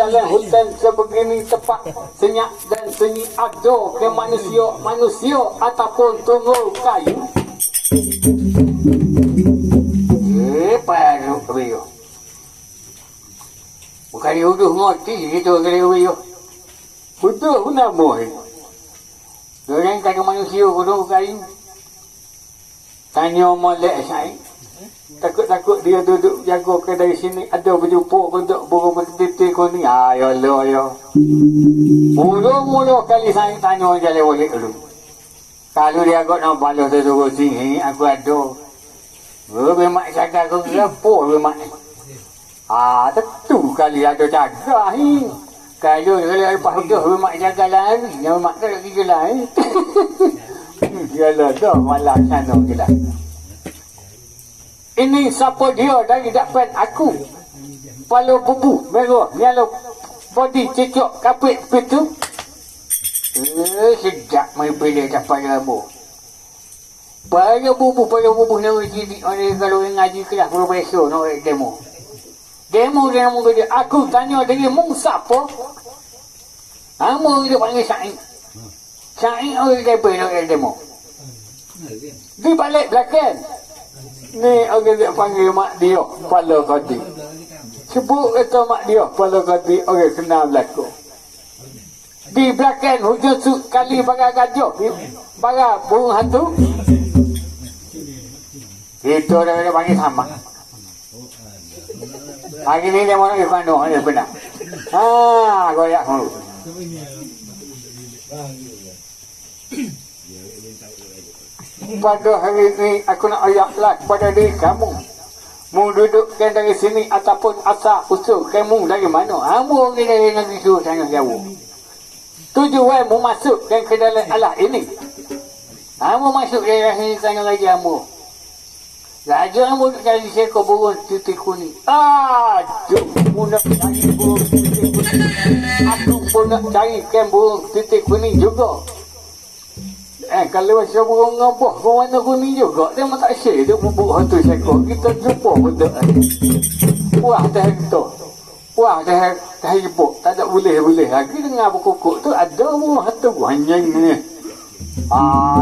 dalam hutan sebegini tepat senyap dan sunyi ada ke manusia ataupun tunggu kayu. Paru kayu. Bukan uduh ngoti gitu kayu. Betul nama ni. Orang kata manusia tunggu kayu. Tanya molek saya. Takut-takut dia duduk jaga ke dari sini ada berjumpa bentuk burung bertitik kuning. Ya Allah ya. Mula-mula kali saya tanya jalan balik dulu. Kalau dia agak nak balas tu suruh sini aku ada. Memang jaga aku kenapa memang. Tentu kali ada jaga ni. Kalau lepas tu memang jaga lari. Memang tak lagi jalan. Yalah dah malam sana kita. Ini siapa dia dari dapat aku. Pala bubu merah nyala body cecok kapit pitu. Sedap main pilih dapat rambut. Pala bubu nak jadi orang kalau ngaji kelas profesor nak demo. Demo dia aku tanya dia mung siapa? Amo dia panggil Syai. Syai orang demo. Di balik belakang. Ni orang dia panggil mak dia Pala Qadi. Sebut kata mak dia Pala Qadi orang kenal belakang. Di belakang hujung kali bagai gajah, bagai burung hantu. Itu dia panggil sama. Hari ni dia mahu ikut noh dia benar. Goyak dulu. Pada hari ini aku nak ayatlah kepada diri kamu. Mu dudukkan dari sini ataupun asal usul kamu dari mana? Kamu orang dari negeri tu sangat jauh. Tujuan mu masuk ke dalam alat ini. Kamu masuk dari sini sangat lagi kamu. Raja kamu cari seekor burung titik kuning. Mu nak cari burung titik kuning. Aku pun nak cari burung titik kuning juga. Kalau macam burung ngabah, warna kuning juga. Dia memang tak share. Dia bubuk hantu sekor. Kita jumpa benda ni. Puah dah kita. Puah dah hibuk. Tak ada boleh-boleh lagi dengar berkukuk tu. Ada burung hantu. Hanyang ni.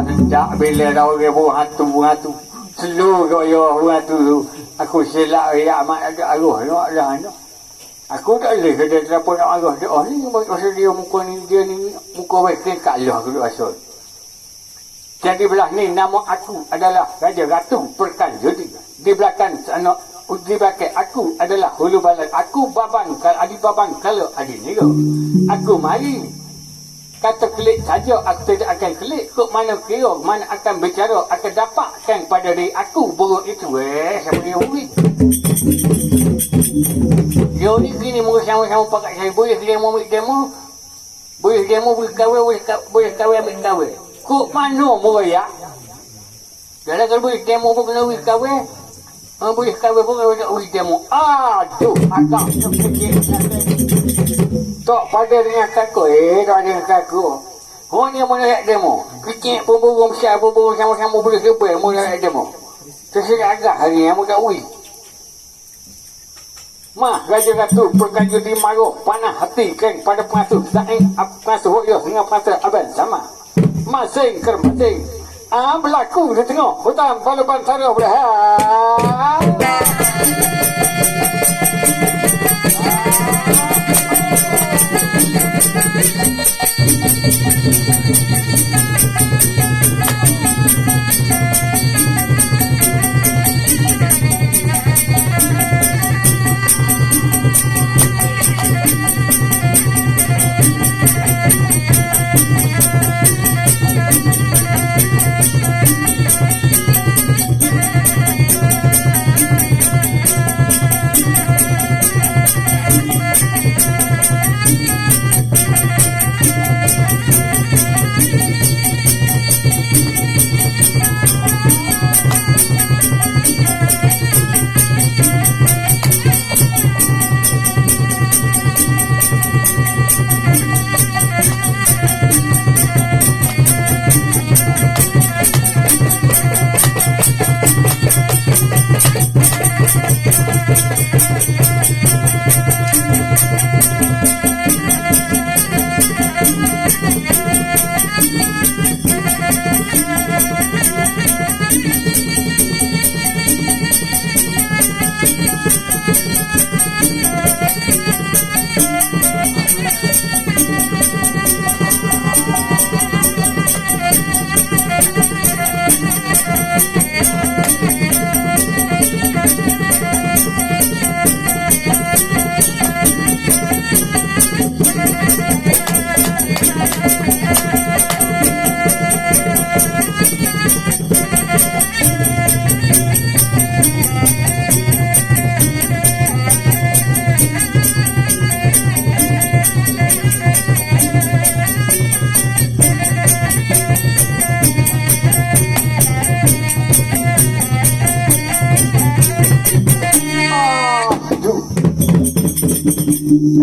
Sejak bila dah orang burung hantu. Seluruh gaya burung hantu tu. Aku silap rakyat amat agak arah. Aku tak boleh kata kenapa nak arah dia. Ni masa dia muka ni. Dia ni muka baik kalah aku duk asal. Jadi belah ni nama aku adalah Raja Ratu Perkan Jodi. Di belakang sana di belakang aku adalah Hulu Balan. Aku babang adi babang kalau adi nero. Aku mari kata kelik saja aku tidak akan kelik. Kok mana kira mana akan bicara akan dapatkan pada diri aku buruk itu. Siapa dia uwi? Dia ni gini mula sama-sama pakai saya. Boleh dia mau ambil demo. Boleh demo boleh kahwin ambil kahwin. Kok mana moya? Kalau boleh demo pun kena wih kahwin. Boleh kahwin pun kena wih demo. Aduh, agak sikit. Tak pada dengan kakak. Tak ada dengan kakak. Orang yang mana nak demo? Kecil pun burung besar pun burung sama-sama boleh sebel. Mula nak demo. Terserak agak hari yang muka wih. Raja Ratu Perkan Jodi marah panah hati kan pada pengasuh. Saing pengasuh dia dengan pengasuh abang sama. Masing kermasing berlaku di tengah hutan Pala Bantara berahan.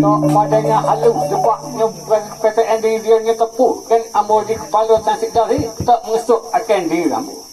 Tak padanya halus sebabnya PTN dia tepuh kan ambil di kepala tansik dari tak mengesuk akan diri rambut.